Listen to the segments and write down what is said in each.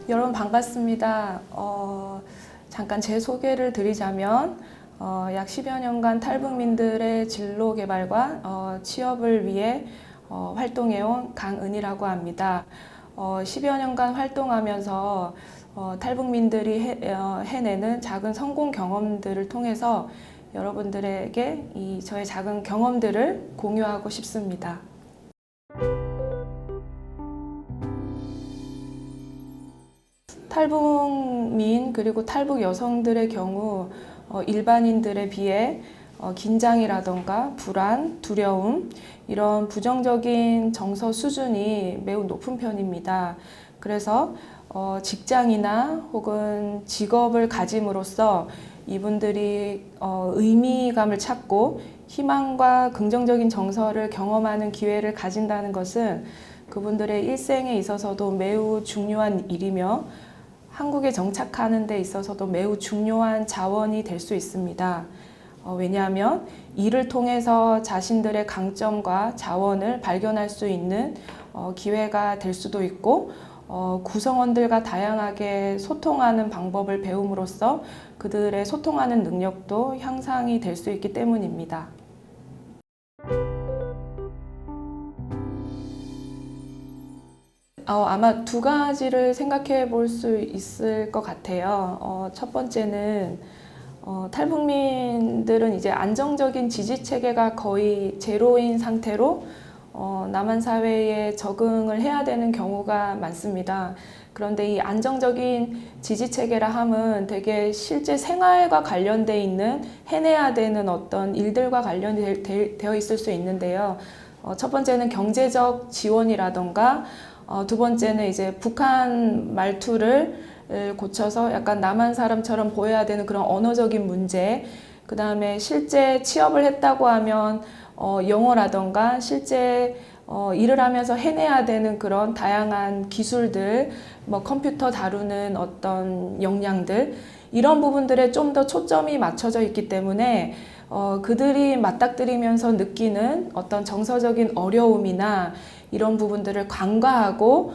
여러분 반갑습니다. 잠깐 제 소개를 드리자면 약 10여 년간 탈북민들의 진로 개발과 취업을 위해 활동해온 강은이라고 합니다. 10여 년간 활동하면서 탈북민들이 해내는 작은 성공 경험들을 통해서 여러분들에게 저의 작은 경험들을 공유하고 싶습니다. 탈북민 그리고 탈북 여성들의 경우 일반인들에 비해 긴장이라던가 불안, 두려움 이런 부정적인 정서 수준이 매우 높은 편입니다. 그래서 직장이나 혹은 직업을 가짐으로써 이분들이 의미감을 찾고 희망과 긍정적인 정서를 경험하는 기회를 가진다는 것은 그분들의 일생에 있어서도 매우 중요한 일이며 한국에 정착하는 데 있어서도 매우 중요한 자원이 될 수 있습니다. 왜냐하면 이를 통해서 자신들의 강점과 자원을 발견할 수 있는 기회가 될 수도 있고 구성원들과 다양하게 소통하는 방법을 배움으로써 그들의 소통하는 능력도 향상이 될 수 있기 때문입니다. 아마 두 가지를 생각해 볼 수 있을 것 같아요. 첫 번째는 탈북민들은 이제 안정적인 지지 체계가 거의 제로인 상태로 남한 사회에 적응을 해야 되는 경우가 많습니다. 그런데 이 안정적인 지지 체계라 함은 되게 실제 생활과 관련돼 있는 해내야 되는 어떤 일들과 관련되어 있을 수 있는데요. 첫 번째는 경제적 지원이라던가 두 번째는 이제 북한 말투를 고쳐서 약간 남한 사람처럼 보여야 되는 그런 언어적인 문제, 그 다음에 실제 취업을 했다고 하면 영어라던가 실제 일을 하면서 해내야 되는 그런 다양한 기술들, 뭐 컴퓨터 다루는 어떤 역량들, 이런 부분들에 좀 더 초점이 맞춰져 있기 때문에 그들이 맞닥뜨리면서 느끼는 어떤 정서적인 어려움이나 이런 부분들을 간과하고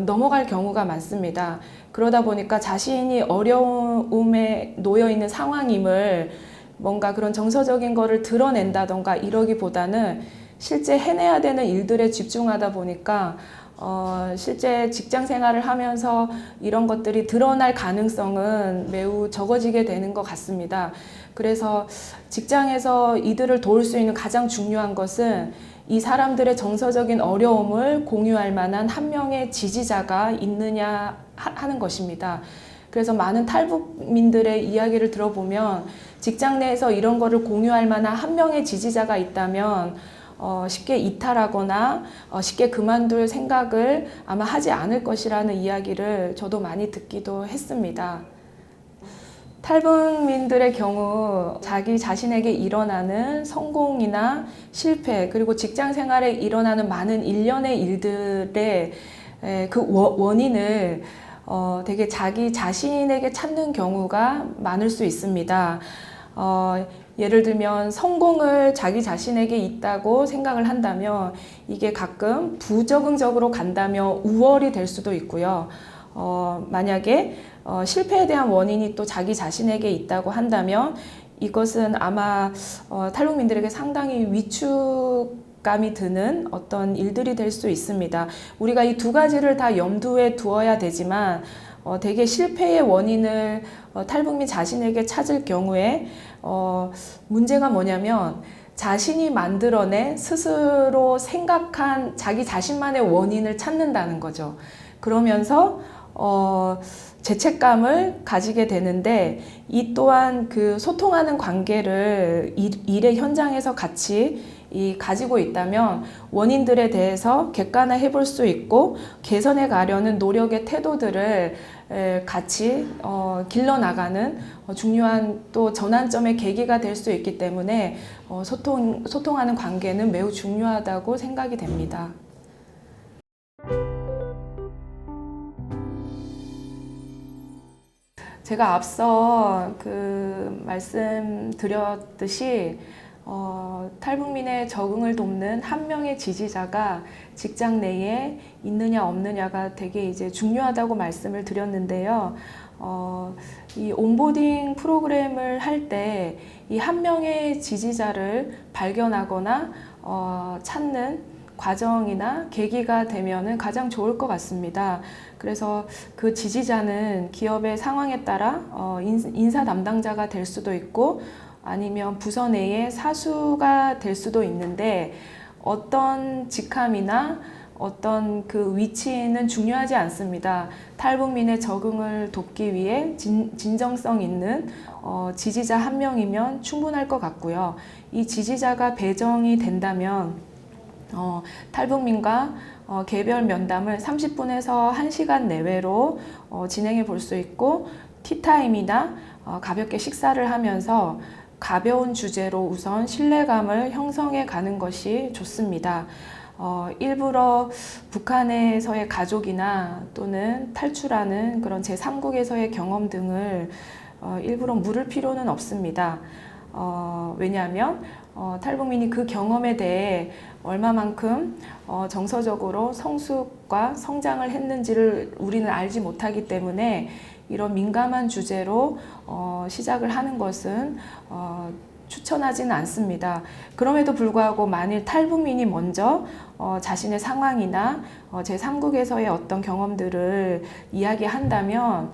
넘어갈 경우가 많습니다. 그러다 보니까 자신이 어려움에 놓여 있는 상황임을 뭔가 그런 정서적인 거를 드러낸다던가 이러기보다는 실제 해내야 되는 일들에 집중하다 보니까 실제 직장 생활을 하면서 이런 것들이 드러날 가능성은 매우 적어지게 되는 것 같습니다. 그래서 직장에서 이들을 도울 수 있는 가장 중요한 것은 이 사람들의 정서적인 어려움을 공유할 만한 한 명의 지지자가 있느냐 하는 것입니다. 그래서 많은 탈북민들의 이야기를 들어보면 직장 내에서 이런 거를 공유할 만한 한 명의 지지자가 있다면 쉽게 이탈하거나 쉽게 그만둘 생각을 아마 하지 않을 것이라는 이야기를 저도 많이 듣기도 했습니다. 탈북민들의 경우 자기 자신에게 일어나는 성공이나 실패 그리고 직장 생활에 일어나는 많은 일련의 일들의 그 원인을 되게 자기 자신에게 찾는 경우가 많을 수 있습니다. 예를 들면 성공을 자기 자신에게 있다고 생각을 한다면 이게 가끔 부적응적으로 간다면 우월이 될 수도 있고요. 만약에 실패에 대한 원인이 또 자기 자신에게 있다고 한다면 이것은 아마 탈북민들에게 상당히 위축감이 드는 어떤 일들이 될 수 있습니다. 우리가 이 두 가지를 다 염두에 두어야 되지만 대개 실패의 원인을 탈북민 자신에게 찾을 경우에 문제가 뭐냐면 자신이 만들어내 스스로 생각한 자기 자신만의 원인을 찾는다는 거죠. 그러면서 죄책감을 가지게 되는데 이 또한 그 소통하는 관계를 일의 현장에서 같이 가지고 있다면 원인들에 대해서 객관화해 볼 수 있고 개선해 가려는 노력의 태도들을 같이 길러나가는 중요한 또 전환점의 계기가 될 수 있기 때문에 소통하는 관계는 매우 중요하다고 생각이 됩니다. 제가 앞서 말씀드렸듯이 탈북민의 적응을 돕는 한 명의 지지자가 직장 내에 있느냐 없느냐가 되게 이제 중요하다고 말씀을 드렸는데요. 이 온보딩 프로그램을 할 때 이 한 명의 지지자를 발견하거나 찾는 과정이나 계기가 되면은 가장 좋을 것 같습니다. 그래서 그 지지자는 기업의 상황에 따라 인사 담당자가 될 수도 있고 아니면 부서 내의 사수가 될 수도 있는데 어떤 직함이나 어떤 그 위치는 중요하지 않습니다. 탈북민의 적응을 돕기 위해 진정성 있는 지지자 한 명이면 충분할 것 같고요. 이 지지자가 배정이 된다면 탈북민과 개별 면담을 30분에서 1시간 내외로 진행해 볼 수 있고 티타임이나 가볍게 식사를 하면서 가벼운 주제로 우선 신뢰감을 형성해 가는 것이 좋습니다. 일부러 북한에서의 가족이나 또는 탈출하는 그런 제3국에서의 경험 등을 일부러 물을 필요는 없습니다. 왜냐하면 탈북민이 그 경험에 대해 얼마만큼 정서적으로 성숙과 성장을 했는지를 우리는 알지 못하기 때문에 이런 민감한 주제로 시작을 하는 것은 추천하지는 않습니다. 그럼에도 불구하고 만일 탈북민이 먼저 자신의 상황이나 제3국에서의 어떤 경험들을 이야기한다면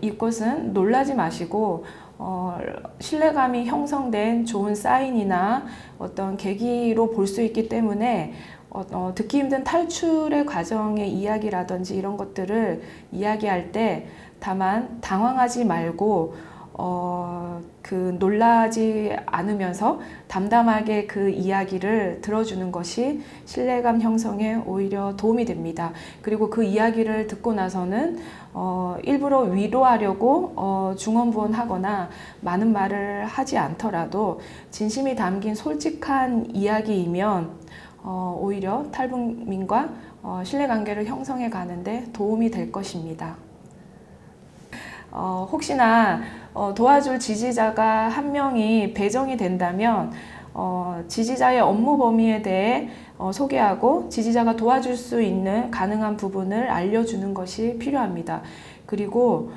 이것은 놀라지 마시고 신뢰감이 형성된 좋은 사인이나 어떤 계기로 볼 수 있기 때문에 듣기 힘든 탈출의 과정의 이야기라든지 이런 것들을 이야기할 때 다만 당황하지 말고 놀라지 않으면서 담담하게 그 이야기를 들어주는 것이 신뢰감 형성에 오히려 도움이 됩니다. 그리고 그 이야기를 듣고 나서는 일부러 위로하려고 중언부언하거나 많은 말을 하지 않더라도 진심이 담긴 솔직한 이야기이면 오히려 탈북민과 신뢰관계를 형성해 가는데 도움이 될 것입니다. 혹시나 도와줄 지지자가 한 명이 배정이 된다면 지지자의 업무 범위에 대해 소개하고 지지자가 도와줄 수 있는 가능한 부분을 알려주는 것이 필요합니다. 그리고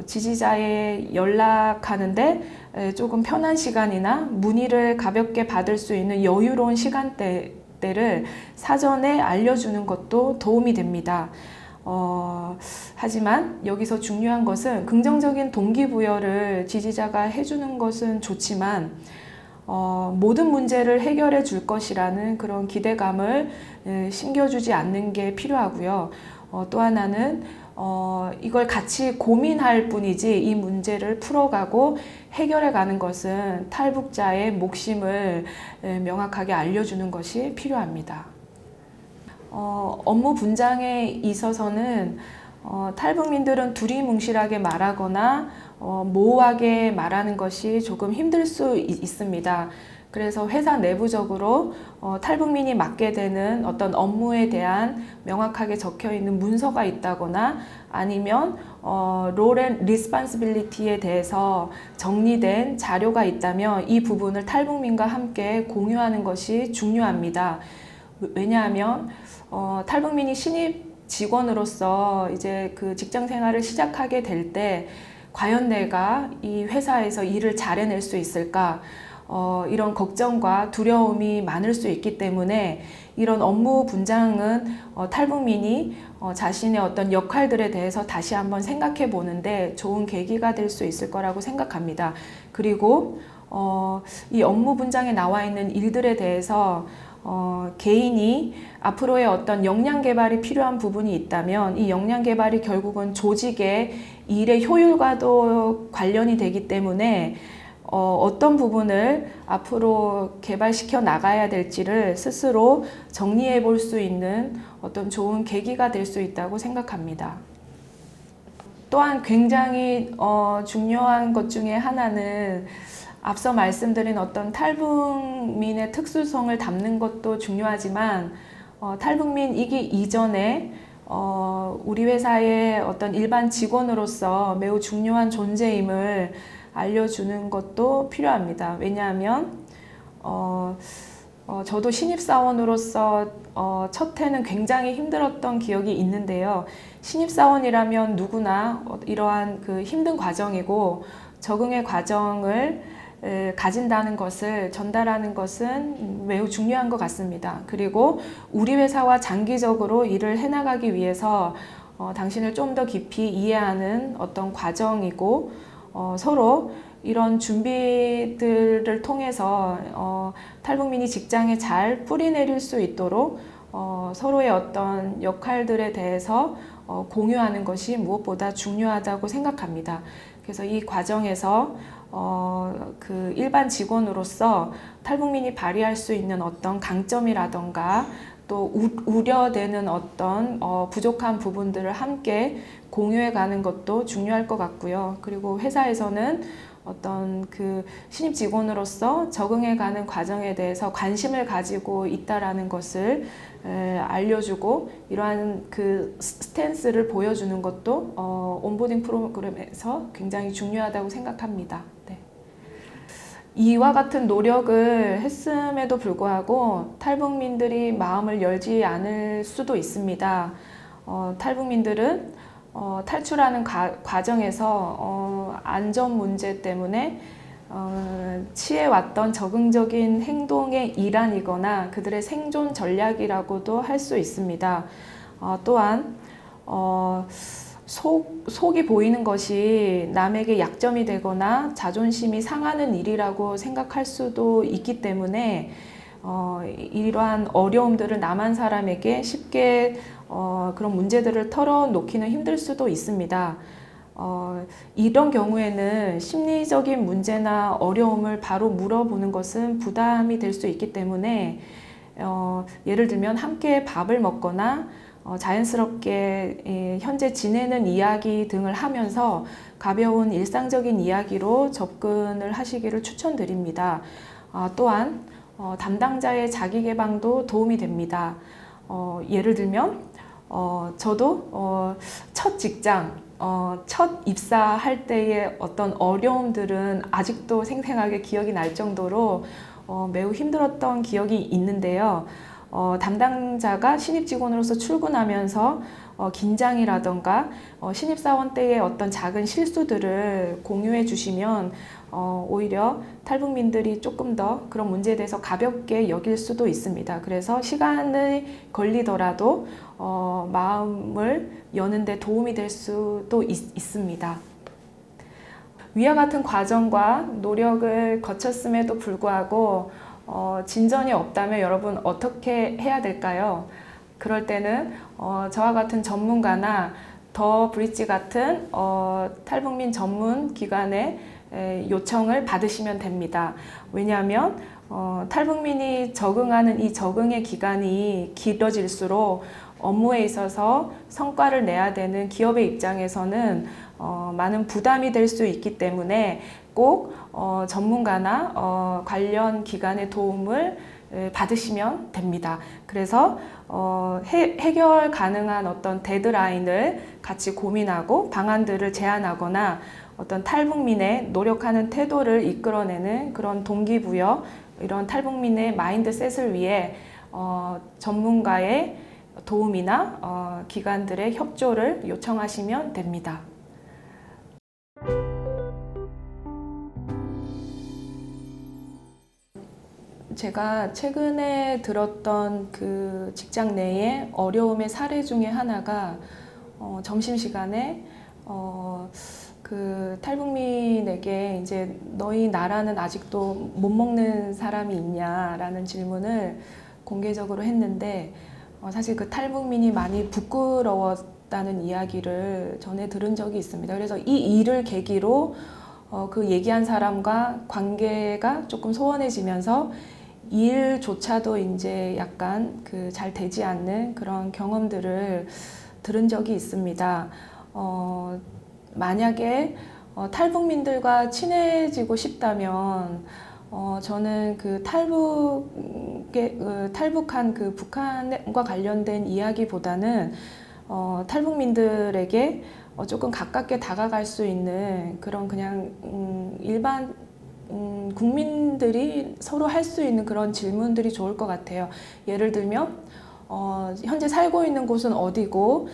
지지자의 연락하는데 조금 편한 시간이나 문의를 가볍게 받을 수 있는 여유로운 시간대를 사전에 알려주는 것도 도움이 됩니다. 하지만 여기서 중요한 것은 긍정적인 동기부여를 지지자가 해주는 것은 좋지만 모든 문제를 해결해 줄 것이라는 그런 기대감을 심겨주지 않는 게 필요하고요. 또 하나는 이걸 같이 고민할 뿐이지 이 문제를 풀어가고 해결해 가는 것은 탈북자의 몫임을 명확하게 알려주는 것이 필요합니다. 업무 분장에 있어서는 탈북민들은 두리뭉실하게 말하거나 모호하게 말하는 것이 조금 힘들 수 있습니다. 그래서 회사 내부적으로 탈북민이 맡게 되는 어떤 업무에 대한 명확하게 적혀 있는 문서가 있다거나 아니면 롤 앤 리스폰시빌리티에 대해서 정리된 자료가 있다면 이 부분을 탈북민과 함께 공유하는 것이 중요합니다. 왜냐하면 탈북민이 신입 직원으로서 이제 그 직장 생활을 시작하게 될 때 과연 내가 이 회사에서 일을 잘 해낼 수 있을까? 이런 걱정과 두려움이 많을 수 있기 때문에 이런 업무 분장은 탈북민이 자신의 어떤 역할들에 대해서 다시 한번 생각해 보는데 좋은 계기가 될 수 있을 거라고 생각합니다. 그리고 이 업무 분장에 나와 있는 일들에 대해서 개인이 앞으로의 어떤 역량 개발이 필요한 부분이 있다면 이 역량 개발이 결국은 조직의 일의 효율과도 관련이 되기 때문에 어떤 부분을 앞으로 개발시켜 나가야 될지를 스스로 정리해 볼 수 있는 어떤 좋은 계기가 될 수 있다고 생각합니다. 또한 굉장히 중요한 것 중에 하나는 앞서 말씀드린 어떤 탈북민의 특수성을 담는 것도 중요하지만 탈북민이기 이전에 우리 회사의 어떤 일반 직원으로서 매우 중요한 존재임을 알려주는 것도 필요합니다. 왜냐하면 저도 신입사원으로서 첫 해는 굉장히 힘들었던 기억이 있는데요. 신입사원이라면 누구나 이러한 그 힘든 과정이고 적응의 과정을 가진다는 것을 전달하는 것은 매우 중요한 것 같습니다. 그리고 우리 회사와 장기적으로 일을 해나가기 위해서 당신을 좀 더 깊이 이해하는 어떤 과정이고 서로 이런 준비들을 통해서 탈북민이 직장에 잘 뿌리내릴 수 있도록 서로의 어떤 역할들에 대해서 공유하는 것이 무엇보다 중요하다고 생각합니다. 그래서 이 과정에서 그 일반 직원으로서 탈북민이 발휘할 수 있는 어떤 강점이라던가 또 우려되는 어떤 부족한 부분들을 함께 공유해 가는 것도 중요할 것 같고요. 그리고 회사에서는 어떤 그 신입 직원으로서 적응해 가는 과정에 대해서 관심을 가지고 있다라는 것을 알려주고 이러한 그 스탠스를 보여주는 것도 온보딩 프로그램에서 굉장히 중요하다고 생각합니다. 네. 이와 같은 노력을 했음에도 불구하고 탈북민들이 마음을 열지 않을 수도 있습니다. 탈북민들은 탈출하는 과정에서 안전 문제 때문에 취해왔던 적응적인 행동의 일환이거나 그들의 생존 전략이라고도 할 수 있습니다. 또한 속이 보이는 것이 남에게 약점이 되거나 자존심이 상하는 일이라고 생각할 수도 있기 때문에 이러한 어려움들을 남한 사람에게 쉽게 그런 문제들을 털어놓기는 힘들 수도 있습니다. 이런 경우에는 심리적인 문제나 어려움을 바로 물어보는 것은 부담이 될 수 있기 때문에 예를 들면 함께 밥을 먹거나 자연스럽게 현재 지내는 이야기 등을 하면서 가벼운 일상적인 이야기로 접근을 하시기를 추천드립니다. 또한 담당자의 자기 개방도 도움이 됩니다. 예를 들면 저도 첫 직장, 첫 입사할 때의 어떤 어려움들은 아직도 생생하게 기억이 날 정도로 매우 힘들었던 기억이 있는데요. 담당자가 신입 직원으로서 출근하면서 긴장이라던가 신입사원 때의 어떤 작은 실수들을 공유해 주시면 오히려 탈북민들이 조금 더 그런 문제에 대해서 가볍게 여길 수도 있습니다. 그래서 시간이 걸리더라도 마음을 여는 데 도움이 될 수도 있습니다. 위와 같은 과정과 노력을 거쳤음에도 불구하고 진전이 없다면 여러분 어떻게 해야 될까요? 그럴 때는 저와 같은 전문가나 더 브릿지 같은 탈북민 전문 기관에 요청을 받으시면 됩니다. 왜냐하면 탈북민이 적응하는 이 적응의 기간이 길어질수록 업무에 있어서 성과를 내야 되는 기업의 입장에서는 많은 부담이 될 수 있기 때문에 꼭 전문가나 관련 기관의 도움을 받으시면 됩니다. 그래서 해결 가능한 어떤 데드라인을 같이 고민하고 방안들을 제안하거나 어떤 탈북민의 노력하는 태도를 이끌어내는 그런 동기부여, 이런 탈북민의 마인드셋을 위해 전문가의 도움이나 기관들의 협조를 요청하시면 됩니다. 제가 최근에 들었던 그 직장 내의 어려움의 사례 중에 하나가 점심시간에 그 탈북민에게 이제 너희 나라는 아직도 못 먹는 사람이 있냐라는 질문을 공개적으로 했는데 사실 그 탈북민이 많이 부끄러웠다는 이야기를 전에 들은 적이 있습니다. 그래서 이 일을 계기로 그 얘기한 사람과 관계가 조금 소원해지면서 일조차도 이제 약간 그 잘 되지 않는 그런 경험들을 들은 적이 있습니다. 만약에 탈북민들과 친해지고 싶다면 저는 그 탈북한 그 북한과 관련된 이야기보다는 탈북민들에게 조금 가깝게 다가갈 수 있는 그런 그냥 일반 국민들이 서로 할 수 있는 그런 질문들이 좋을 것 같아요. 예를 들면 현재 살고 있는 곳은 어디고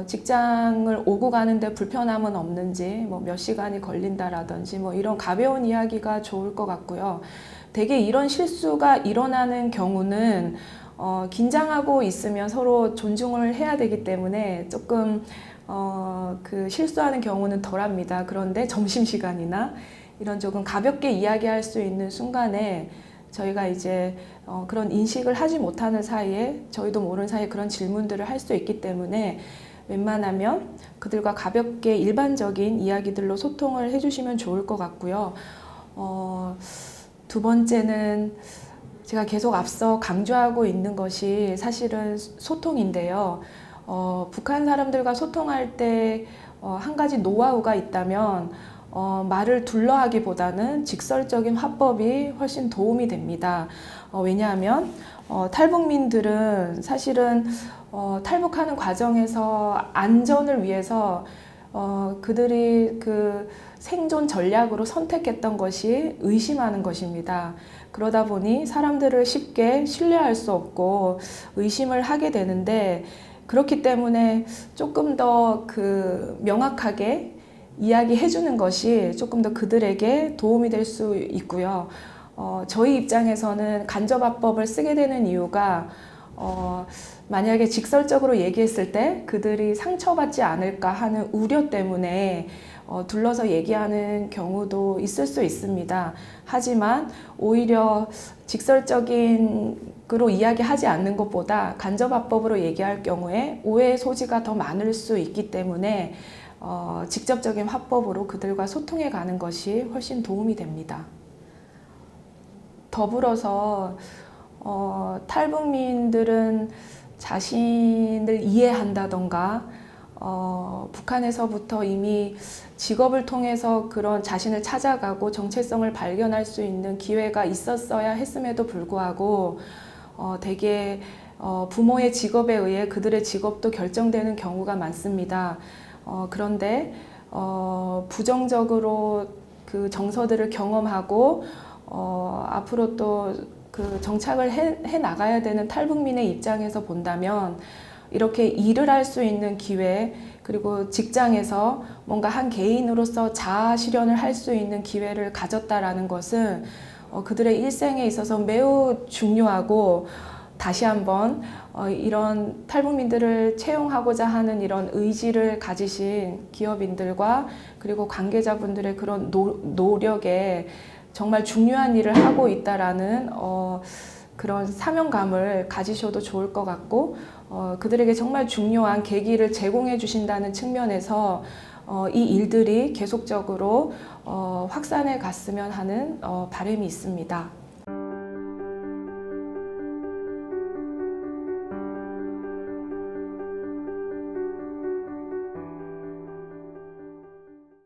직장을 오고 가는데 불편함은 없는지, 뭐 몇 시간이 걸린다라든지 뭐 이런 가벼운 이야기가 좋을 것 같고요. 대개 이런 실수가 일어나는 경우는 긴장하고 있으면 서로 존중을 해야 되기 때문에 조금 그 실수하는 경우는 덜합니다. 그런데 점심시간이나 이런 조금 가볍게 이야기할 수 있는 순간에 저희가 이제 그런 인식을 하지 못하는 사이에 저희도 모르는 사이에 그런 질문들을 할 수 있기 때문에 웬만하면 그들과 가볍게 일반적인 이야기들로 소통을 해주시면 좋을 것 같고요. 두 번째는 제가 계속 앞서 강조하고 있는 것이 사실은 소통인데요. 북한 사람들과 소통할 때 한 가지 노하우가 있다면 말을 둘러하기보다는 직설적인 화법이 훨씬 도움이 됩니다. 왜냐하면 탈북민들은 사실은 탈북하는 과정에서 안전을 위해서 그들이 그 생존 전략으로 선택했던 것이 의심하는 것입니다. 그러다 보니 사람들을 쉽게 신뢰할 수 없고 의심을 하게 되는데, 그렇기 때문에 조금 더 그 명확하게 이야기해 주는 것이 조금 더 그들에게 도움이 될 수 있고요. 저희 입장에서는 간접화법을 쓰게 되는 이유가 만약에 직설적으로 얘기했을 때 그들이 상처받지 않을까 하는 우려 때문에 둘러서 얘기하는 경우도 있을 수 있습니다. 하지만 오히려 직설적으로 이야기하지 않는 것보다 간접화법으로 얘기할 경우에 오해의 소지가 더 많을 수 있기 때문에 직접적인 화법으로 그들과 소통해 가는 것이 훨씬 도움이 됩니다. 더불어서 탈북민들은 자신을 이해한다던가 북한에서부터 이미 직업을 통해서 그런 자신을 찾아가고 정체성을 발견할 수 있는 기회가 있었어야 했음에도 불구하고 대개 부모의 직업에 의해 그들의 직업도 결정되는 경우가 많습니다. 그런데 부정적으로 그 정서들을 경험하고 앞으로 또 그 정착을 해 나가야 되는 탈북민의 입장에서 본다면 이렇게 일을 할 수 있는 기회, 그리고 직장에서 뭔가 한 개인으로서 자아 실현을 할 수 있는 기회를 가졌다라는 것은 그들의 일생에 있어서 매우 중요하고, 다시 한번 이런 탈북민들을 채용하고자 하는 이런 의지를 가지신 기업인들과 그리고 관계자분들의 그런 노력에 정말 중요한 일을 하고 있다라는 그런 사명감을 가지셔도 좋을 것 같고, 그들에게 정말 중요한 계기를 제공해 주신다는 측면에서 이 일들이 계속적으로 확산해 갔으면 하는 바람이 있습니다.